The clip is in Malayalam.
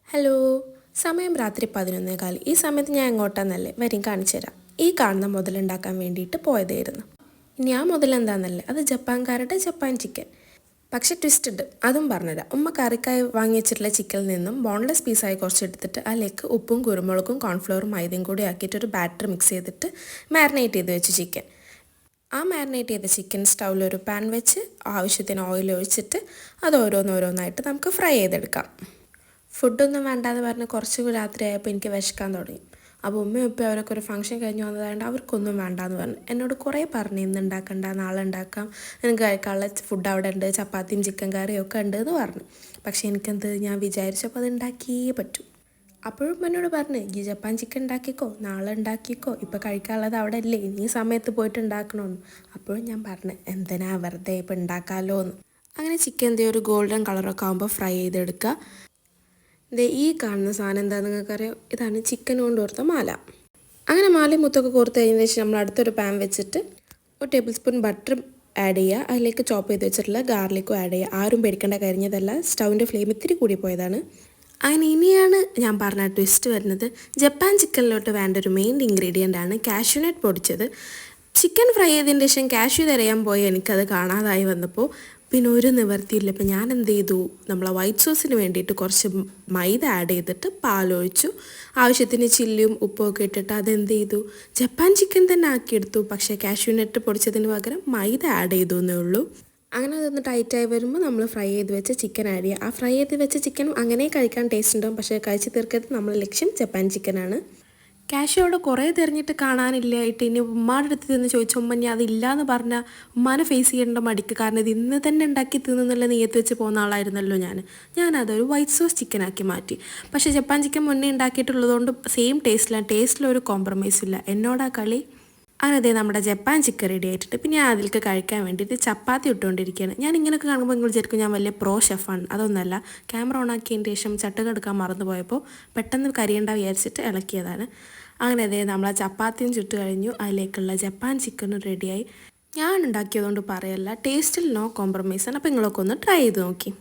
ഹലോ, സമയം രാത്രി 11:15. ഈ സമയത്ത് ഞാൻ എങ്ങോട്ടാന്നല്ലേ വരും കാണിച്ചു തരാം. ഈ കാണുന്ന മുതലുണ്ടാക്കാൻ വേണ്ടിയിട്ട് പോയതായിരുന്നു. ഇനി ആ മുതലെന്താണെന്നല്ലേ, അത് ജപ്പാൻകാരുടെ ജപ്പാൻ ചിക്കൻ. പക്ഷെ ട്വിസ്റ്റ് ഉണ്ട്, അതും പറഞ്ഞുതരാം. ഉമ്മ കറിക്കായി വാങ്ങി വെച്ചിട്ടുള്ള ചിക്കനിൽ നിന്നും ബോൺലെസ് പീസായി കുറച്ച് എടുത്തിട്ട് അതിലേക്ക് ഉപ്പും കുരുമുളകും കോൺഫ്ലവറും മൈദയും കൂടി ആക്കിയിട്ട് ഒരു ബാറ്റർ മിക്സ് ചെയ്തിട്ട് മാരിനേറ്റ് ചെയ്ത് വെച്ച് ചിക്കൻ. ആ മാരിനേറ്റ് ചെയ്ത ചിക്കൻ സ്റ്റൗവിലൊരു പാൻ വെച്ച് ആവശ്യത്തിന് ഓയിൽ ഒഴിച്ചിട്ട് അത് ഓരോന്നോരോന്നായിട്ട് നമുക്ക് ഫ്രൈ ചെയ്തെടുക്കാം. ഫുഡൊന്നും വേണ്ടാന്ന് പറഞ്ഞ് കുറച്ച് രാത്രിയായപ്പോൾ എനിക്ക് വിശക്കാൻ തുടങ്ങി. അപ്പോൾ ഉമ്മയും ഉപ്പയും അവരൊക്കെ ഒരു ഫംഗ്ഷൻ കഴിഞ്ഞ് വന്നതായതുകൊണ്ട് അവർക്കൊന്നും വേണ്ടാന്ന് പറഞ്ഞു. എന്നോട് കുറേ പറഞ്ഞു ഇന്ന് ഉണ്ടാക്കണ്ട, നാളെ ഉണ്ടാക്കാം, എനിക്ക് കഴിക്കാനുള്ള ഫുഡ് അവിടെ ഉണ്ട്, ചപ്പാത്തിയും ചിക്കൻ കറിയും ഒക്കെ ഉണ്ട് എന്ന് പറഞ്ഞു. പക്ഷേ എനിക്കെന്ത്, ഞാൻ വിചാരിച്ചപ്പോൾ അത് ഉണ്ടാക്കിയേ പറ്റൂ. അപ്പോഴും എന്നോട് പറഞ്ഞു ഈ ജപ്പാൻ ചിക്കൻ ഉണ്ടാക്കിക്കോ, നാളെ ഉണ്ടാക്കിക്കോ, ഇപ്പോൾ കഴിക്കാനുള്ളത് അവിടെ അല്ലേ, ഇനി ഈ സമയത്ത് പോയിട്ട് ഉണ്ടാക്കണമെന്ന്. അപ്പോഴും ഞാൻ പറഞ്ഞു എന്തിനാ വെറുതെ ഇപ്പം ഉണ്ടാക്കാമല്ലോ എന്ന്. അങ്ങനെ ചിക്കൻ ഒരു ഗോൾഡൻ കളറൊക്കെ ആകുമ്പോൾ ഫ്രൈ ചെയ്തെടുക്കുക. ഈ കാണുന്ന സാധനം എന്താണെന്ന് നിങ്ങൾക്കറിയാം, ഇതാണ് ചിക്കൻ കൊണ്ട് കോർത്ത മാല. അങ്ങനെ മാലയും മുത്തൊക്കെ കോർത്ത് കഴിഞ്ഞതിന് ശേഷം നമ്മൾ അടുത്തൊരു പാൻ വെച്ചിട്ട് 1 ടേബിൾ സ്പൂൺ ബട്ടർ ആഡ് ചെയ്യുക. അതിലേക്ക് ചോപ്പ് ചെയ്ത് വെച്ചിട്ടുള്ള ഗാർലിക്കും ആഡ് ചെയ്യുക. ആരും പേടിക്കേണ്ട, കരിഞ്ഞതല്ല, സ്റ്റൗവിൻ്റെ ഫ്ലെയിം ഇത്തിരി കൂടി പോയതാണ്. അങ്ങനെ ഇനിയാണ് ഞാൻ പറഞ്ഞ ട്വിസ്റ്റ് വരുന്നത്. ജപ്പാൻ ചിക്കനിലോട്ട് വേണ്ട ഒരു മെയിൻ ഇൻഗ്രീഡിയൻ്റ് ആണ് കാഷ്യൂനട്ട് പൊടിച്ചത്. ചിക്കൻ ഫ്രൈ ചെയ്തതിന് ശേഷം കാഷ്യൂ തിരയാൻ പോയി എനിക്കത് കാണാതായി വന്നപ്പോൾ പിന്നെ ഒരു നിവർത്തിയില്ല. ഇപ്പം ഞാൻ എന്ത് ചെയ്തു, നമ്മളെ വൈറ്റ് സോസിന് വേണ്ടിയിട്ട് കുറച്ച് മൈദ ആഡ് ചെയ്തിട്ട് പാലൊഴിച്ചു. ആവശ്യത്തിന് ചില്ലിയും ഉപ്പും ഒക്കെ ഇട്ടിട്ട് അതെന്ത് ചെയ്തു, ജപ്പാൻ ചിക്കൻ തന്നെ ആക്കിയെടുത്തു. പക്ഷേ കാഷ്യൂനട്ട് പൊടിച്ചതിന് പകരം മൈദ ആഡ് ചെയ്തു എന്നേ ഉള്ളൂ. അങ്ങനെ അതൊന്ന് ടൈറ്റായി വരുമ്പോൾ നമ്മൾ ഫ്രൈ ചെയ്ത് വെച്ച ചിക്കൻ ആഡ് ചെയ്യുക. ആ ഫ്രൈ ചെയ്ത് വെച്ച ചിക്കനും അങ്ങനെ കഴിക്കാൻ ടേസ്റ്റ് ഉണ്ടാവും. പക്ഷേ കഴിച്ച് തീർക്കരുത്, നമ്മുടെ ലക്ഷ്യം ജപ്പാൻ ചിക്കനാണ്. കാഷ്യൂ അവിടെ കുറേ തിരഞ്ഞിട്ട് കാണാനില്ലായിട്ട് ഇനി ഉമ്മാടെ അടുത്ത് നിന്ന് ചോദിച്ചു. ഉമ്മ ഞാൻ അതില്ലാന്ന് പറഞ്ഞാൽ ഉമ്മാനെ ഫേസ് ചെയ്യേണ്ട മടിക്ക്, കാരണം ഇത് ഇന്ന് തന്നെ ഉണ്ടാക്കി തിന്നുള്ള നെയ്യത്ത് വെച്ച് പോകുന്ന ആളായിരുന്നല്ലോ ഞാനതൊരു വൈറ്റ് സോസ് ചിക്കനാക്കി മാറ്റി. പക്ഷേ ജപ്പാൻ ചിക്കൻ മുന്നേ ഉണ്ടാക്കിയിട്ടുള്ളതുകൊണ്ട് സെയിം ടേസ്റ്റിലൊരു കോംപ്രമൈസും ഇല്ല. എന്നോടാ കളി. അങ്ങനെ അതേ നമ്മുടെ ജപ്പാൻ ചിക്കൻ റെഡി ആയിട്ടുണ്ട്. പിന്നെ ഞാൻ അതിലേക്ക് കഴിക്കാൻ വേണ്ടിയിട്ട് ചപ്പാത്തി ഇട്ടുകൊണ്ടിരിക്കുകയാണ്. ഞാൻ ഇങ്ങനെയൊക്കെ കാണുമ്പോൾ നിങ്ങൾ വിചാരിക്കും ഞാൻ വലിയ പ്രോ ഷെഫാണ്. അതൊന്നുമല്ല, ക്യാമറ ഓൺ ആക്കിയതിന് ശേഷം ചട്ടുക എടുക്കാൻ മറന്നു പോയപ്പോൾ പെട്ടെന്ന് കരിയേണ്ട വിചാരിച്ചിട്ട് ഇളക്കിയതാണ്. അങ്ങനെ അതേ നമ്മളെ ചപ്പാത്തിയും ചുട്ട് കഴിഞ്ഞു. അതിലേക്കുള്ള ജപ്പാൻ ചിക്കനും റെഡിയായി. ഞാൻ ഉണ്ടാക്കിയതുകൊണ്ട് പറയല്ല, ടേസ്റ്റിൽ നോ കോംപ്രമൈസാണ്. അപ്പോൾ നിങ്ങളൊക്കെ ഒന്ന് ട്രൈ ചെയ്ത് നോക്കി.